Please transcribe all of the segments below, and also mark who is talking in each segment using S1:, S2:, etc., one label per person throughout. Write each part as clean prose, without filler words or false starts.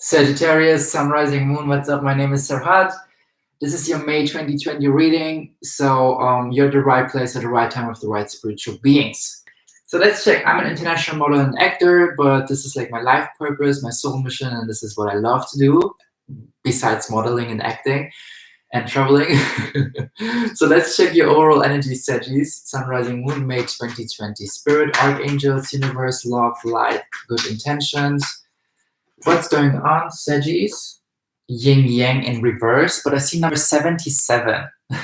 S1: Sagittarius, Sun, Rising, Moon, what's up? My name is Serhat. This is your May 2020 reading. So you're at the right place at the right time with the right spiritual beings. So let's check. I'm an international model and actor, but this is like my life purpose, my soul mission, and this is what I love to do besides modeling and acting and traveling. So let's check your overall energy, Sagittarius, Sun, Rising, Moon, May 2020. Spirit, Archangels, Universe, Love, Light, Good Intentions. What's going on, Sagittarius? Yin Yang in reverse, but I see number 77. And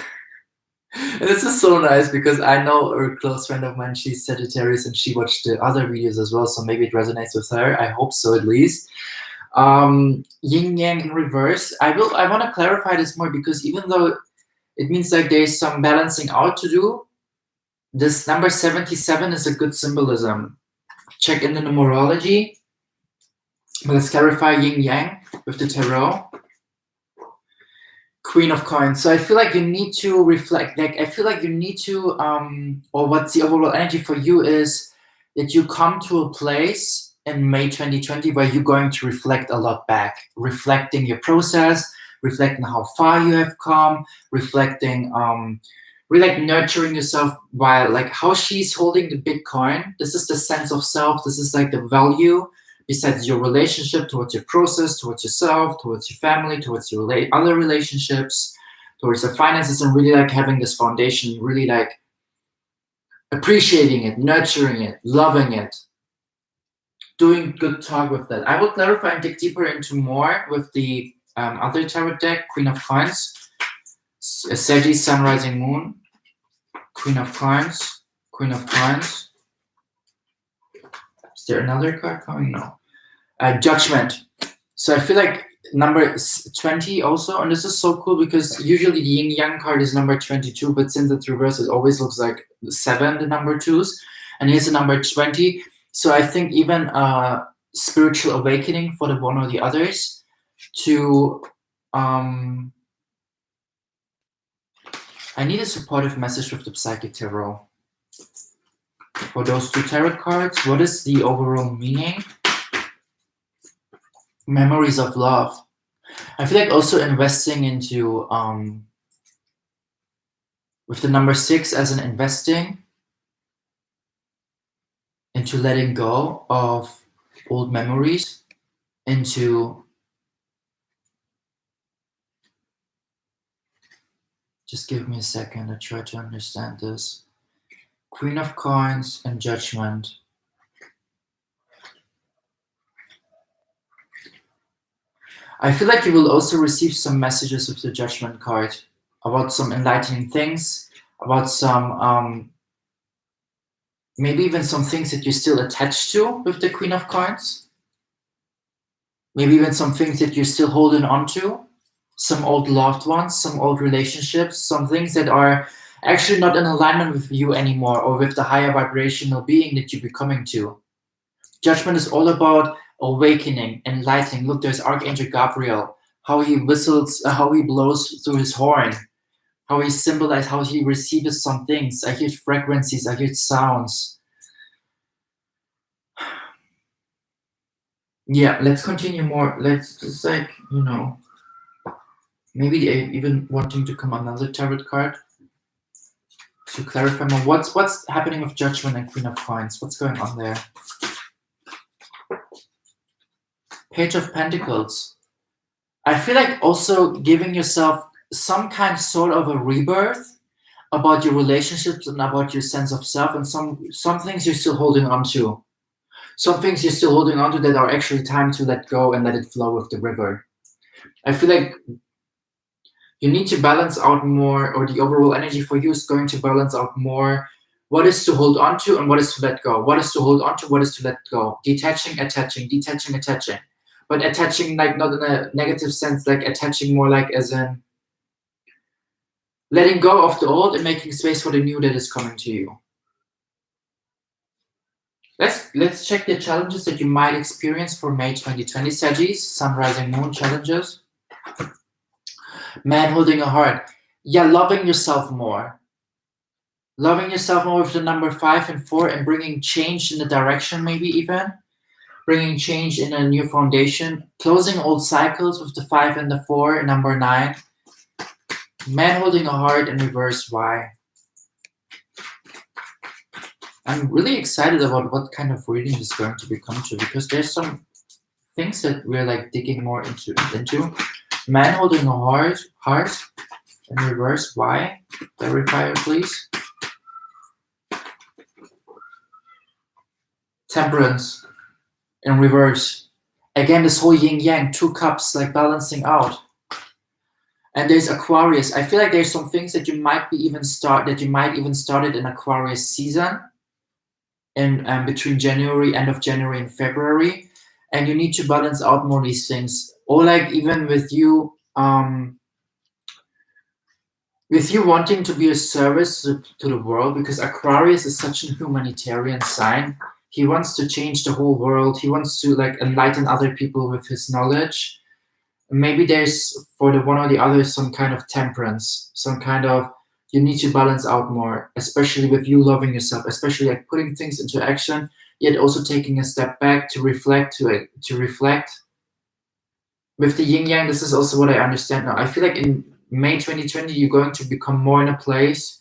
S1: this is so nice because I know a close friend of mine, she's Sagittarius, and she watched the other videos as well, so maybe it resonates with her. I hope so, at least. Yin Yang in reverse. I want to clarify this more because even though it means like there's some balancing out to do, this number 77 is a good symbolism. Check in the numerology. Let's clarify Yin Yang with the tarot. Queen of Coins. So I feel like you need to reflect. Like I feel like you need to, or what's the overall energy for you is that you come to a place in May 2020 where you're going to reflect a lot back, reflecting your process, reflecting how far you have come, reflecting, really like nurturing yourself while like how she's holding the big coin. This is the sense of self. This is like the value. Besides your relationship, towards your process, towards yourself, towards your family, towards your other relationships, towards the finances, and really like having this foundation, really like appreciating it, nurturing it, loving it, doing good talk with that. I will clarify and dig deeper into more with the other tarot deck, Queen of Coins, Sagittarius, Sun, Rising, Moon, Queen of Coins, Queen of Coins. Is there another card coming? No. Judgment. So I feel like number 20 also, and this is so cool because usually the Yin Yang card is number 22, but since it's reversed, it always looks like 7, the number 2s, and here's the number 20. So I think even spiritual awakening for the one or the others to I need a supportive message with the Psychic Tarot. For those two tarot cards, what is the overall meaning? Memories of love. I feel like also investing into, with the number 6 as an investing, into letting go of old memories, into, just give me a second, I try to understand this. Queen of Coins and Judgment. I feel like you will also receive some messages with the Judgment card about some enlightening things, about some, maybe even some things that you're still attached to with the Queen of Coins. Maybe even some things that you're still holding on to, some old loved ones, some old relationships, some things that are actually not in alignment with you anymore or with the higher vibrational being that you're becoming to. Judgment is all about awakening, enlightening. Look, there's Archangel Gabriel, how he whistles, how he blows through his horn, how he symbolizes, how he receives some things. I hear frequencies, I hear sounds. Yeah, let's continue more. Let's just like, you know, maybe even wanting to come another tarot card to clarify more. What's happening with Judgment and Queen of Coins? What's going on there? Page of Pentacles. I feel like also giving yourself some kind sort of a rebirth about your relationships and about your sense of self, and some things you're still holding on to. Some things you're still holding on to that are actually time to let go and let it flow with the river. I feel like you need to balance out more, or the overall energy for you is going to balance out more what is to hold on to and what is to let go. What is to hold on to, what is to let go. Detaching, attaching, detaching, attaching. But attaching like not in a negative sense, like attaching more like as in letting go of the old and making space for the new that is coming to you. Let's check the challenges that you might experience for May 2020, Sagittarius, Sun, Rising, Moon challenges. Man holding a heart. Yeah, loving yourself more. Loving yourself more with the number 5 and 4 and bringing change in the direction maybe even. bringing change in a new foundation, closing old cycles with the 5 and the 4, number 9. Man holding a heart in reverse, why? I'm really excited about what kind of reading is going to become to, because there's some things that we're like digging more into. Man holding a heart in reverse, why? Clarifier, please. Temperance in reverse. Again, this whole yin yang, 2 cups, like balancing out. And there's Aquarius. I feel like there's some things that you might even started in Aquarius season, in between end of January and February, and you need to balance out more these things. Or like even with you wanting to be a service to the world, because Aquarius is such a humanitarian sign. He wants to change the whole world. He wants to like enlighten other people with his knowledge. Maybe there's, for the one or the other, some kind of temperance, some kind of, you need to balance out more, especially with you loving yourself, especially like putting things into action, yet also taking a step back to reflect With the yin yang, this is also what I understand now. I feel like in May 2020, you're going to become more in a place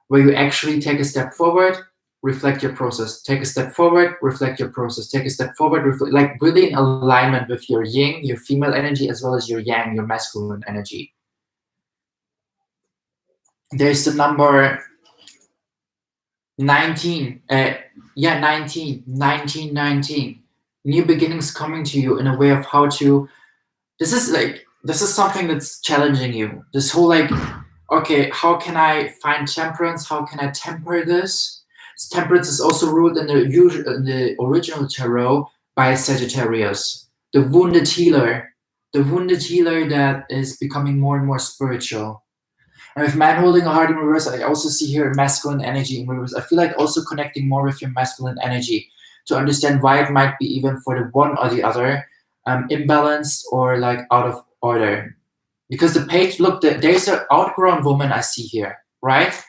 S1: where you actually take a step forward, reflect your process, take a step forward, reflect your process, take a step forward, reflect, like really in alignment with your yin, your female energy, as well as your yang, your masculine energy. There's the number 19. 19. New beginnings coming to you in a way of how to, this is something that's challenging you. This whole like, okay, how can I find temperance? How can I temper this? Temperance is also ruled in the original tarot by Sagittarius, the wounded healer that is becoming more and more spiritual. And with man holding a heart in reverse, I also see here masculine energy in reverse. I feel like also connecting more with your masculine energy to understand why it might be even for the one or the other imbalanced or like out of order. Because the page, look, there's an outgrown woman I see here, right?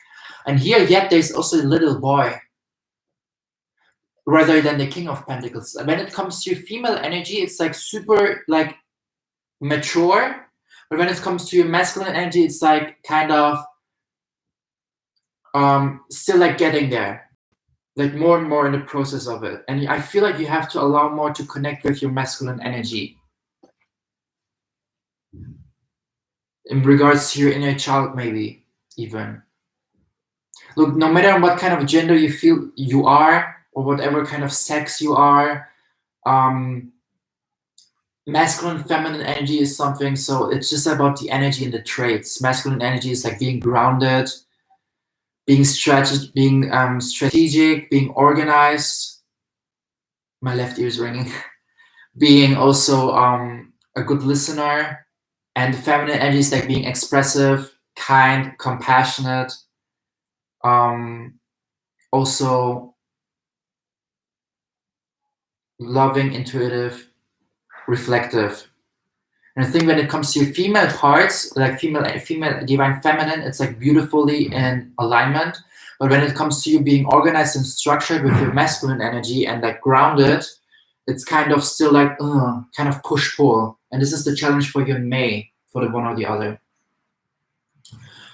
S1: And here, yet there's also a little boy, rather than the King of Pentacles. When it comes to female energy, it's like super like mature. But when it comes to your masculine energy, it's like kind of still like getting there. Like more and more in the process of it. And I feel like you have to allow more to connect with your masculine energy. In regards to your inner child, maybe even. Look, no matter what kind of gender you feel you are, or whatever kind of sex you are, masculine, feminine energy is something. So it's just about the energy and the traits. Masculine energy is like being grounded, being strategic, being organized. My left ear is ringing. Being also a good listener. And the feminine energy is like being expressive, kind, compassionate. Also loving, intuitive, reflective. And I think when it comes to female parts, like female divine feminine, it's like beautifully in alignment. But when it comes to you being organized and structured with your masculine energy and like grounded, it's kind of still like kind of push-pull. And this is the challenge for you in May, for the one or the other.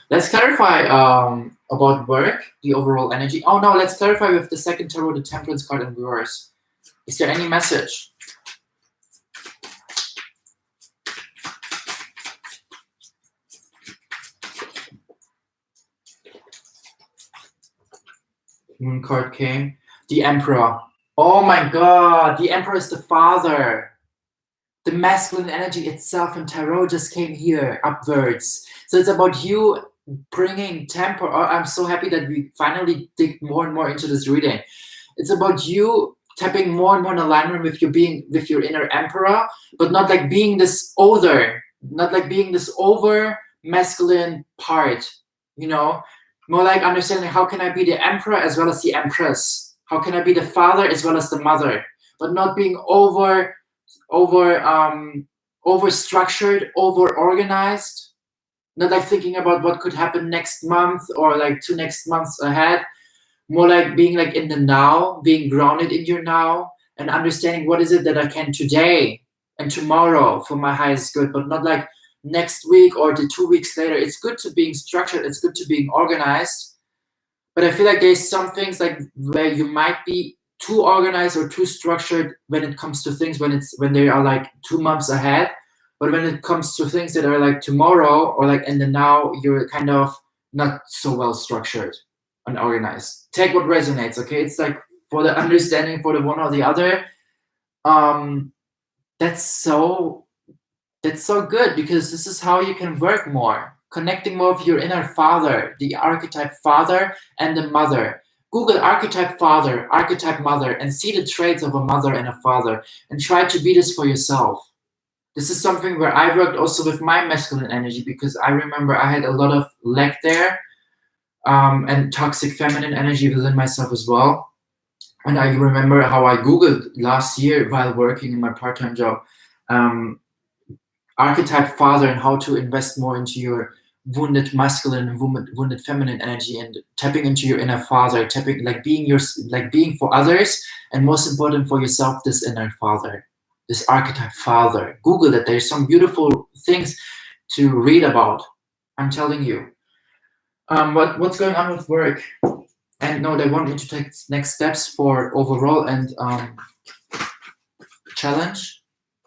S1: Let's clarify about work, the overall energy. Oh no, let's clarify with the second tarot, the Temperance card in reverse. Is there any message? Moon card came. The Emperor. Oh my god, the Emperor is the father. The masculine energy itself in tarot just came here upwards. So it's about you bringing temper. Oh, I'm so happy that we finally dig more and more into this reading. It's about you tapping more and more in alignment with your inner emperor, but not like being this over masculine part, you know, more like understanding how can I be the emperor as well as the empress? How can I be the father as well as the mother? But not being over structured, over organized. Not like thinking about what could happen next month or like 2 next months ahead. More like being like in the now, being grounded in your now, and understanding what is it that I can today and tomorrow for my highest good, but not like next week or the 2 weeks later. It's good to being structured, it's good to being organized, but I feel like there's some things like where you might be too organized or too structured when it comes to things when they are like 2 months ahead. But when it comes to things that are like tomorrow or like in the now, you're kind of not so well structured and organized. Take what resonates, okay? It's like for the understanding for the one or the other. That's so good, because this is how you can work more, connecting more with your inner father, the archetype father and the mother. Google archetype father, archetype mother, and see the traits of a mother and a father, and try to be this for yourself. This is something where I worked also with my masculine energy, because I remember I had a lot of lack there, and toxic feminine energy within myself as well. And I remember how I Googled last year while working in my part-time job, archetype father, and how to invest more into your wounded masculine and wounded feminine energy, and tapping into your inner father, tapping like being for others, and most important for yourself, this inner father, this archetype father. Google it. There's some beautiful things to read about, I'm telling you. What's going on with work? And no, they want me to take next steps for overall and challenge.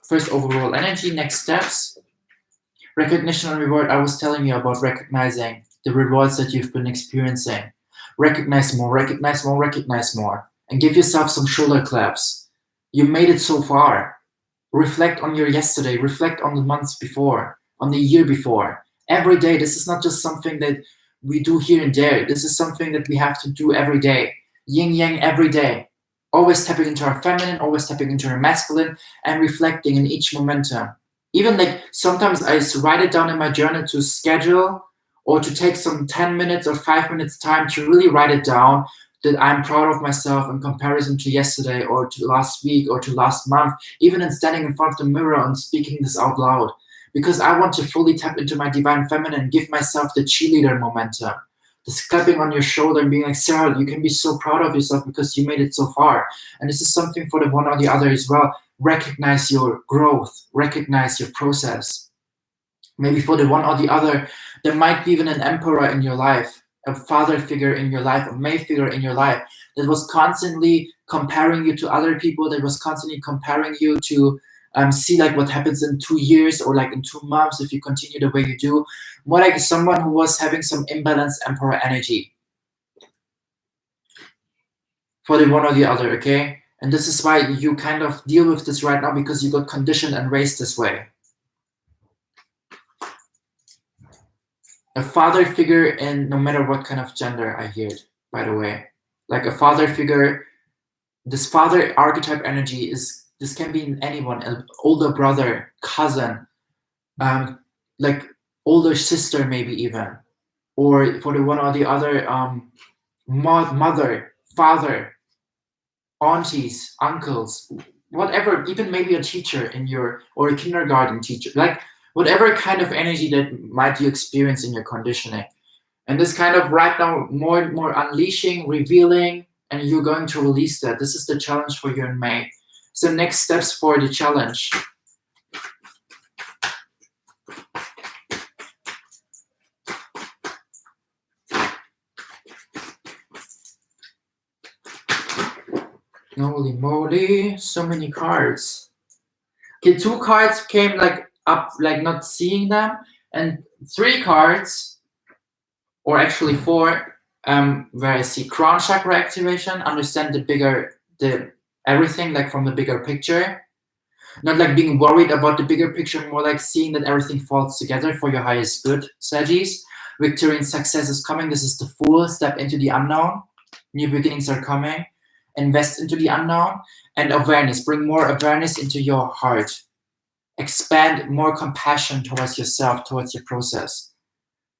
S1: First, overall energy, next steps. Recognition and reward. I was telling you about recognizing the rewards that you've been experiencing. Recognize more, recognize more, recognize more. And give yourself some shoulder claps. You made it so far. Reflect on your yesterday. Reflect on the months before, on the year before. Every day. This is not just something that we do here and there. This is something that we have to do every day. Yin yang every day. Always tapping into our feminine, always tapping into our masculine, and reflecting in each momentum. Even like sometimes I write it down in my journal to schedule, or to take some 10 minutes or 5 minutes time to really write it down, that I'm proud of myself in comparison to yesterday or to last week or to last month, even in standing in front of the mirror and speaking this out loud. Because I want to fully tap into my divine feminine, give myself the cheerleader momentum. This clapping on your shoulder and being like, Sarah, you can be so proud of yourself because you made it so far. And this is something for the one or the other as well. Recognize your growth, recognize your process. Maybe for the one or the other, there might be even an emperor in your life, a father figure in your life, a male figure in your life that was constantly comparing you to other people, that was constantly comparing you to see like what happens in 2 years or like in 2 months if you continue the way you do. More like someone who was having some imbalanced emperor energy for the one or the other, okay? And this is why you kind of deal with this right now, because you got conditioned and raised this way. A father figure, and no matter what kind of gender, I hear it, by the way. Like a father figure, this father archetype energy is, this can be in anyone, an older brother, cousin, like older sister maybe even, or for the one or the other, mother, father, aunties, uncles, whatever, even maybe a teacher in your, or a kindergarten teacher, like whatever kind of energy that might you experience in your conditioning. And this kind of right now more and more unleashing, revealing, and you're going to release that. This is the challenge for you in May. So next steps for the challenge. Holy moly, so many cards. Okay, 2 cards came like up, like not seeing them, and 3 cards, or actually 4, where I see crown chakra activation, understand the everything like from the bigger picture, not like being worried about the bigger picture, more like seeing that everything falls together for your highest good, Saggies. Victory and success is coming. This is the Fool. Step into the unknown. New beginnings are coming. Invest into the unknown. And awareness. Bring more awareness into your heart. Expand more compassion towards yourself, towards your process.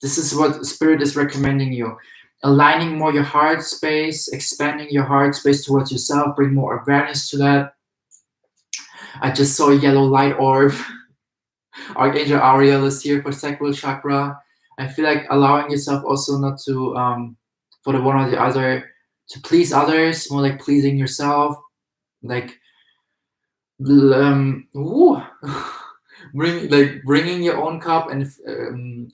S1: This is what Spirit is recommending you. Aligning more your heart space, expanding your heart space towards yourself, bring more awareness to that. I just saw a yellow light orb. Archangel Ariel is here for sacral chakra. I feel like allowing yourself also not to, for the one or the other, to please others, more like pleasing yourself. Like Bringing your own cup and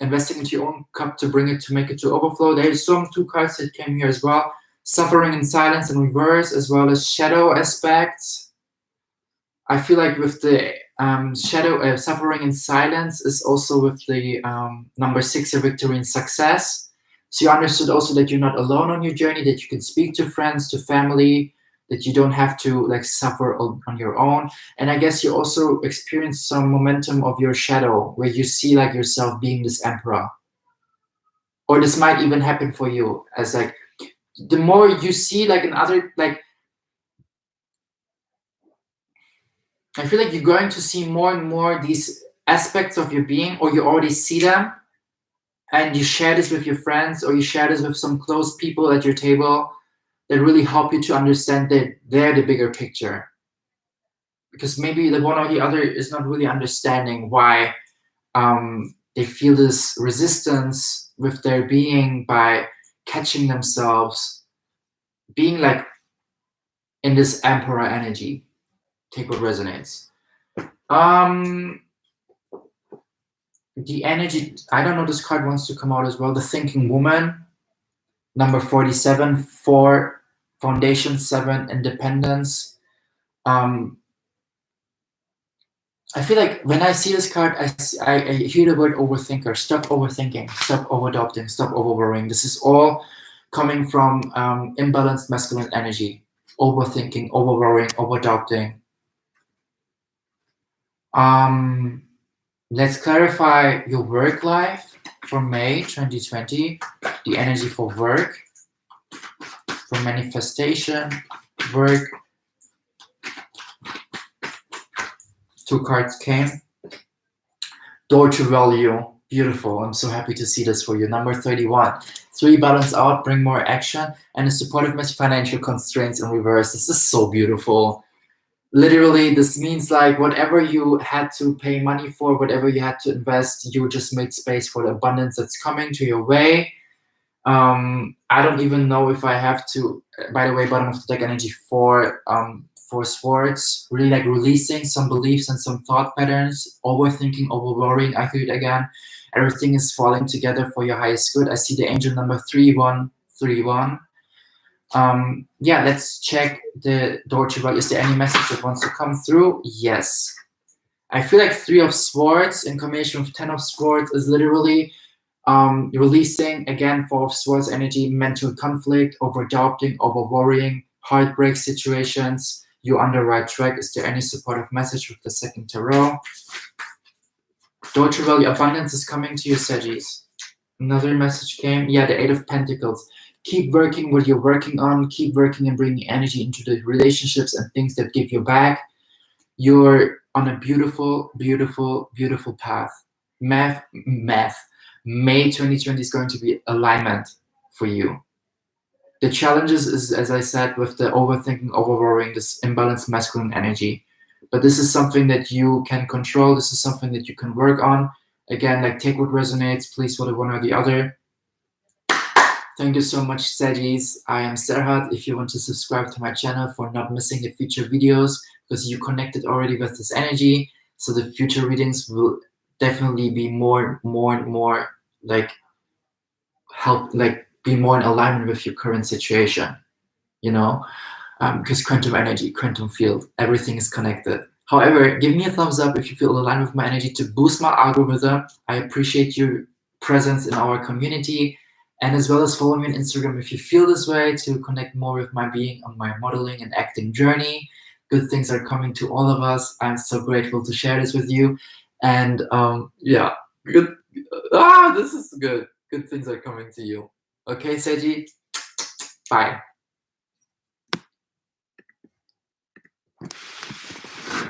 S1: investing into your own cup to bring it to make it to overflow. There's some two cards that came here as well. Suffering in silence in reverse, as well as shadow aspects. I feel like with the shadow suffering in silence is also with the number 6, a victory and success. So you understood also that you're not alone on your journey, that you can speak to friends, to family, that you don't have to like suffer on your own. And I guess you also experience some momentum of your shadow, where you see like yourself being this emperor. Or this might even happen for you as like, the more you see like another, like, I feel like you're going to see more and more these aspects of your being, or you already see them, and you share this with your friends, or you share this with some close people at your table that really help you to understand that they're the bigger picture. Because maybe the one or the other is not really understanding why they feel this resistance with their being by catching themselves being like in this emperor energy. Take what resonates. The energy, I don't know, this card wants to come out as well. The thinking woman, number 47, 4 foundation, 7 independence. I feel like when I see this card, I hear the word overthinker. Stop overthinking, stop over-adopting, stop over-worrying. This is all coming from imbalanced masculine energy. Overthinking, over-worrying, over-adopting. Let's clarify your work life for May 2020. The energy for work, for manifestation, work. 2 cards came. Door to value. Beautiful. I'm so happy to see this for you. Number 31. 3, balance out, bring more action, and a supportive message, financial constraints in reverse. This is so beautiful. Literally, this means like whatever you had to pay money for, whatever you had to invest, you just made space for the abundance that's coming to your way. I don't even know if I have to, by the way, bottom of the deck energy for swords, really like releasing some beliefs and some thought patterns, overthinking, over worrying. I hear it again. Everything is falling together for your highest good. I see the angel number 3131. Yeah, let's check the door to value. Is there any message that wants to come through? Yes. I feel like 3 of swords in combination with 10 of swords is literally releasing, again, 4 of swords energy, mental conflict, over adopting, over worrying, heartbreak situations. You're on the right track. Is there any supportive message with the 2nd tarot? Door to value, abundance is coming to you, Saggies. Another message came. Yeah, the 8 of Pentacles. Keep working what you're working on. Keep working and bringing energy into the relationships and things that give you back. You're on a beautiful, beautiful, beautiful path. May 2020 is going to be alignment for you. The challenges is, as I said, with the overthinking, over-worrying, this imbalanced masculine energy. But this is something that you can control. This is something that you can work on. Again, like, take what resonates, please, for the one or the other. Thank you so much, Saggies. I am Serhat. If you want to subscribe to my channel for not missing the future videos, because you connected already with this energy, so the future readings will definitely be more like be more in alignment with your current situation, you know, because quantum energy, quantum field, everything is connected. However, give me a thumbs up if you feel aligned with my energy to boost my algorithm. I appreciate your presence in our community, and as well as follow me on Instagram if you feel this way, to connect more with my being on my modeling and acting journey. Good things are coming to all of us. I'm so grateful to share this with you. And yeah, good. This is good. Good things are coming to you. Okay, Seiji? Bye.